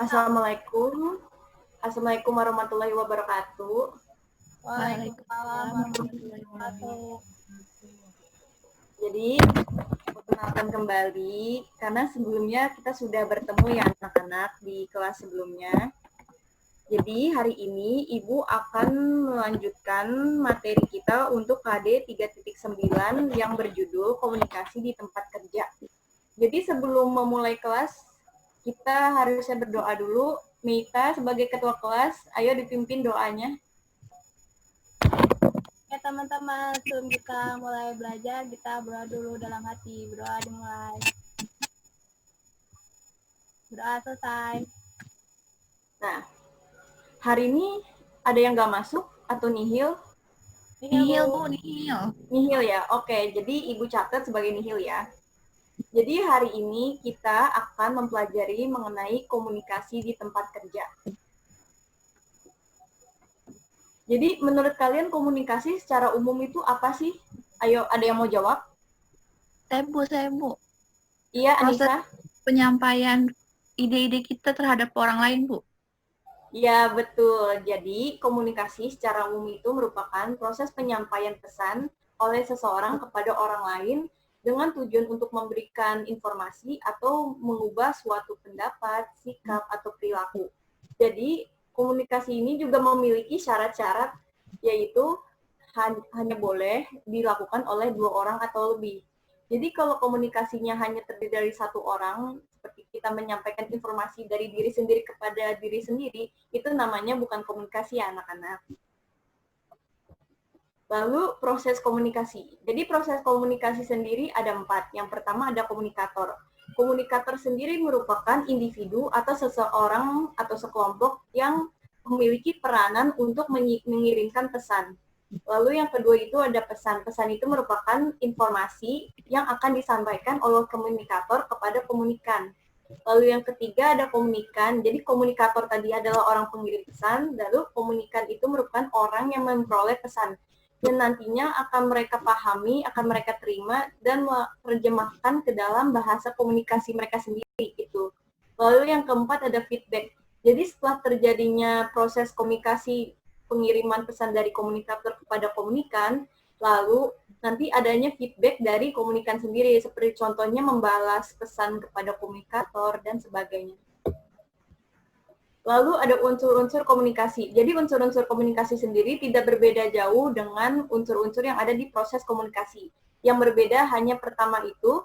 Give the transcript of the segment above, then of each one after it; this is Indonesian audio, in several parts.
Assalamualaikum. Assalamualaikum warahmatullahi wabarakatuh. Waalaikumsalam warahmatullahi wabarakatuh. Jadi, perkenalkan kembali, karena sebelumnya kita sudah bertemu ya anak-anak di kelas sebelumnya. Jadi, hari ini Ibu akan melanjutkan materi kita untuk KD 3.9 yang berjudul Komunikasi di Tempat Kerja. Jadi, sebelum memulai kelas, kita harusnya berdoa dulu. Meita sebagai ketua kelas, ayo dipimpin doanya. Ya teman-teman, sebelum kita mulai belajar, kita berdoa dulu dalam hati. Berdoa dimulai. Berdoa selesai. Nah, hari ini ada yang nggak masuk atau nihil? Nihil, Bu, nihil. Nihil ya, oke. Jadi Ibu catat sebagai nihil ya. Jadi hari ini kita akan mempelajari mengenai komunikasi di tempat kerja. Jadi menurut kalian komunikasi secara umum itu apa sih? Ayo, ada yang mau jawab? Saya Bu. Iya, Proses Anissa? penyampaian ide-ide kita terhadap orang lain, Bu. Ya, betul. Jadi, komunikasi secara umum itu merupakan proses penyampaian pesan oleh seseorang kepada orang lain dengan tujuan untuk memberikan informasi atau mengubah suatu pendapat, sikap, atau perilaku. Jadi, komunikasi ini juga memiliki syarat-syarat, yaitu hanya boleh dilakukan oleh 2 orang atau lebih. Jadi kalau komunikasinya hanya terdiri dari 1 orang, seperti kita menyampaikan informasi dari diri sendiri kepada diri sendiri, itu namanya bukan komunikasi ya anak-anak. Lalu proses komunikasi. Jadi proses komunikasi sendiri ada 4. Yang pertama ada komunikator. Komunikator sendiri merupakan individu atau seseorang atau sekelompok yang memiliki peranan untuk mengirimkan pesan. Lalu yang kedua itu ada pesan. Pesan itu merupakan informasi yang akan disampaikan oleh komunikator kepada komunikan. Lalu yang ketiga ada komunikan. Jadi komunikator tadi adalah orang pengirim pesan, lalu komunikan itu merupakan orang yang memperoleh pesan yang nantinya akan mereka pahami, akan mereka terima, dan menerjemahkan ke dalam bahasa komunikasi mereka sendiri. Gitu. Lalu yang keempat ada feedback. Jadi setelah terjadinya proses komunikasi pengiriman pesan dari komunikator kepada komunikan, lalu nanti adanya feedback dari komunikan sendiri, seperti contohnya membalas pesan kepada komunikator, dan sebagainya. Lalu ada unsur-unsur komunikasi. Jadi unsur-unsur komunikasi sendiri tidak berbeda jauh dengan unsur-unsur yang ada di proses komunikasi. Yang berbeda hanya pertama itu,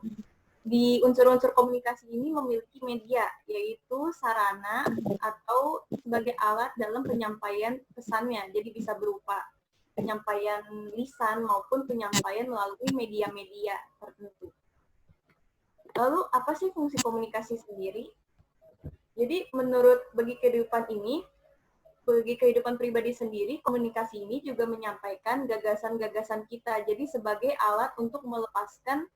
di unsur-unsur komunikasi ini memiliki media, yaitu sarana atau sebagai alat dalam penyampaian pesannya. Jadi bisa berupa penyampaian lisan maupun penyampaian melalui media-media tertentu. Lalu apa sih fungsi komunikasi sendiri? Jadi menurut bagi kehidupan pribadi sendiri, komunikasi ini juga menyampaikan gagasan-gagasan kita. Jadi sebagai alat untuk melepaskan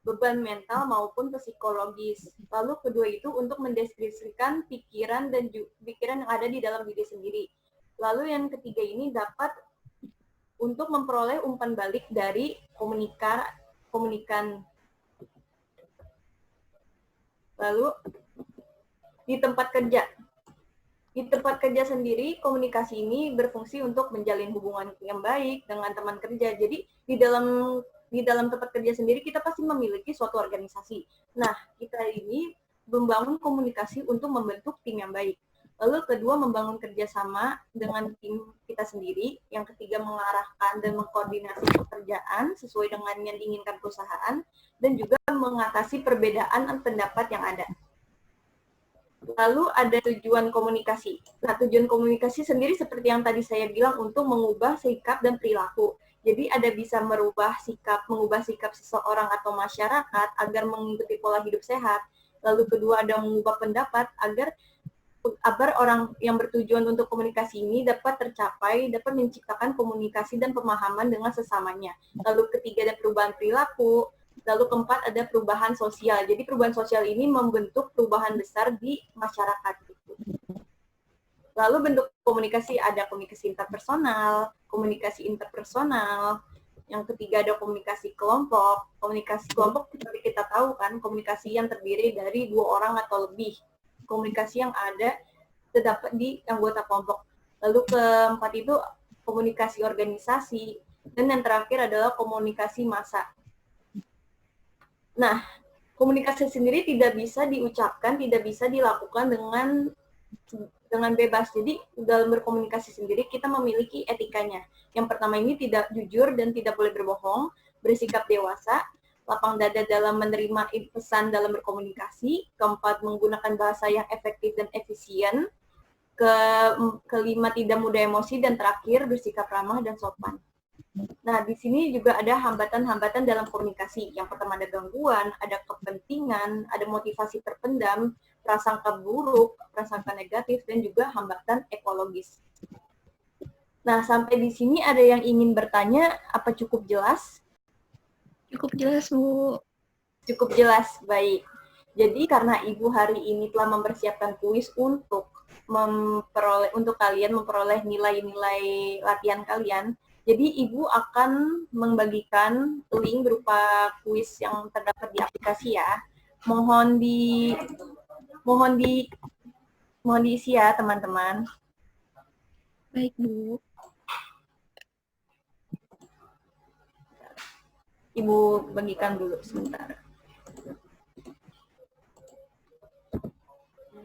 beban mental maupun psikologis. Lalu kedua itu untuk mendeskripsikan pikiran yang ada di dalam diri sendiri. Lalu yang ketiga ini dapat untuk memperoleh umpan balik dari komunikan. Lalu di tempat kerja. Di tempat kerja sendiri, komunikasi ini berfungsi untuk menjalin hubungan yang baik dengan teman kerja. Jadi di dalam tempat kerja sendiri kita pasti memiliki suatu organisasi. Nah, kita ini membangun komunikasi untuk membentuk tim yang baik. Lalu kedua, membangun kerjasama dengan tim kita sendiri. Yang ketiga, mengarahkan dan mengkoordinasi pekerjaan sesuai dengan yang diinginkan perusahaan. Dan juga mengatasi perbedaan pendapat yang ada. Lalu ada tujuan komunikasi. Nah, tujuan komunikasi sendiri seperti yang tadi saya bilang untuk mengubah sikap dan perilaku. Jadi ada bisa mengubah sikap seseorang atau masyarakat agar mengikuti pola hidup sehat. Lalu kedua ada mengubah pendapat agar orang yang bertujuan untuk komunikasi ini dapat menciptakan komunikasi dan pemahaman dengan sesamanya. Lalu ketiga ada perubahan perilaku. Lalu keempat ada perubahan sosial. Jadi perubahan sosial ini membentuk perubahan besar di masyarakat. Lalu bentuk komunikasi ada komunikasi interpersonal. Yang ketiga ada komunikasi kelompok. Komunikasi kelompok seperti kita tahu kan, komunikasi yang terdiri dari 2 orang atau lebih. komunikasi yang ada terdapat di anggota kelompok. Lalu keempat itu komunikasi organisasi, dan yang terakhir adalah komunikasi massa. Nah, komunikasi sendiri tidak bisa diucapkan, tidak bisa dilakukan dengan bebas. Jadi dalam berkomunikasi sendiri kita memiliki etikanya. Yang pertama ini tidak jujur dan tidak boleh berbohong, bersikap dewasa, lapang dada dalam menerima pesan dalam berkomunikasi. Keempat, menggunakan bahasa yang efektif dan efisien. Kelima, tidak mudah emosi, dan terakhir bersikap ramah dan sopan. Nah, di sini juga ada hambatan-hambatan dalam komunikasi. Yang pertama ada gangguan, ada kepentingan, ada motivasi terpendam, prasangka buruk, prasangka negatif, dan juga hambatan ekologis. Nah, sampai di sini ada yang ingin bertanya, apa cukup jelas? Cukup jelas, Bu. Cukup jelas, baik. Jadi karena Ibu hari ini telah mempersiapkan kuis untuk kalian memperoleh nilai-nilai latihan kalian, jadi Ibu akan membagikan link berupa kuis yang terdapat di aplikasi ya. Mohon diisi ya, teman-teman. Baik, Bu. Ibu bagikan dulu sebentar.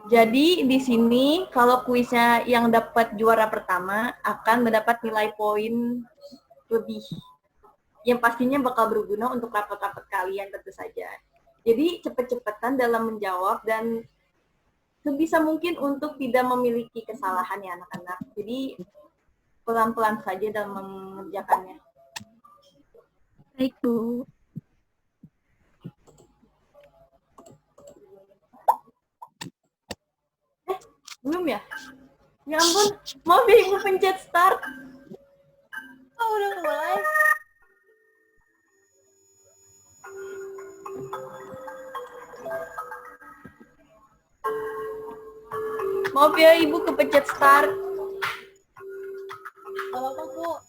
Jadi di sini kalau kuisnya yang dapat juara pertama akan mendapat nilai poin lebih, yang pastinya bakal berguna untuk rapat-rapat kalian tentu saja. Jadi cepet-cepetan dalam menjawab dan sebisa mungkin untuk tidak memiliki kesalahan ya anak-anak. Jadi pelan-pelan saja dalam mengerjakannya. Baik, Bu. Belum ya? Ya ampun, maaf ya Ibu pencet start. Oh, udah mulai. Maaf ya Ibu kepencet start. Gak apa-apa, Bu.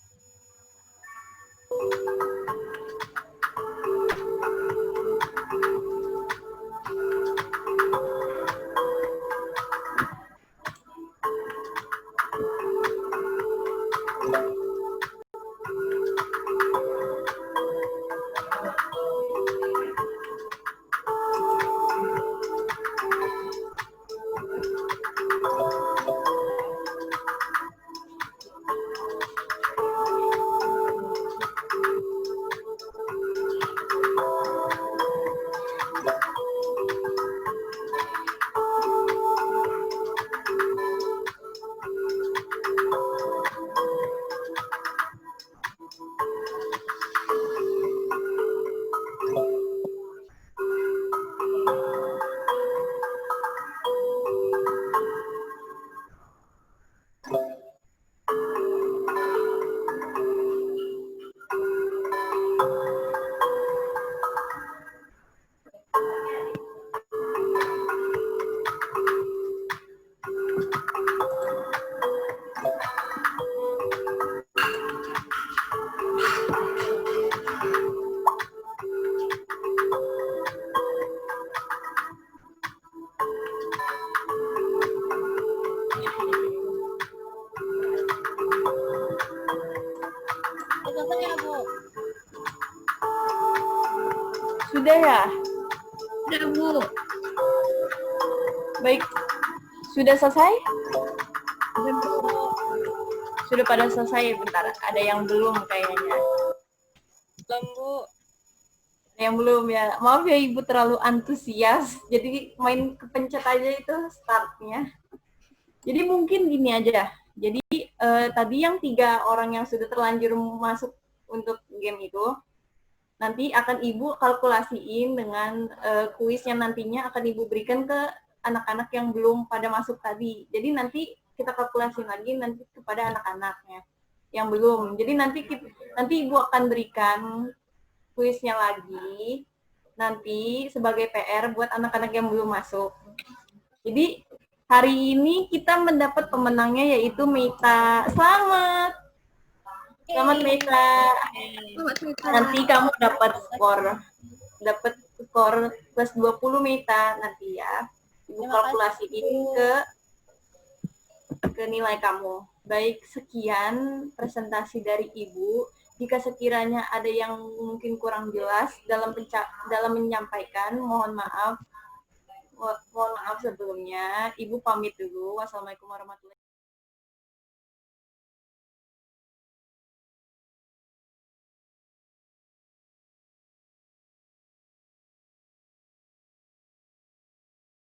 Selesai ya, Bu? Sudah ya? Udah, Bu. Baik. Sudah selesai? Udah, Bu. Sudah pada selesai, bentar. Ada yang belum kayaknya. Belum, Bu. Ada yang belum ya. Maaf ya Ibu terlalu antusias. Jadi main kepencet aja itu startnya. Jadi mungkin gini aja. Jadi tadi yang 3 orang yang sudah terlanjur masuk untuk game itu, nanti akan Ibu kalkulasiin dengan kuis yang nantinya akan Ibu berikan ke anak-anak yang belum pada masuk tadi. Jadi nanti kita kalkulasi lagi nanti kepada anak-anaknya yang belum. Jadi nanti Ibu akan berikan kuisnya lagi nanti sebagai PR buat anak-anak yang belum masuk. Jadi hari ini kita mendapat pemenangnya yaitu Meita. Selamat Meita. Selamat, Mita. Nanti kamu dapat skor plus 20 Meita nanti ya. Ibu Terima kasih, kalkulasiin Bu. ke nilai kamu. Baik, sekian presentasi dari Ibu. Jika sekiranya ada yang mungkin kurang jelas dalam menyampaikan, mohon maaf. Mohon maaf sebelumnya. Ibu pamit dulu. Wassalamualaikum warahmatullahi wabarakatuh.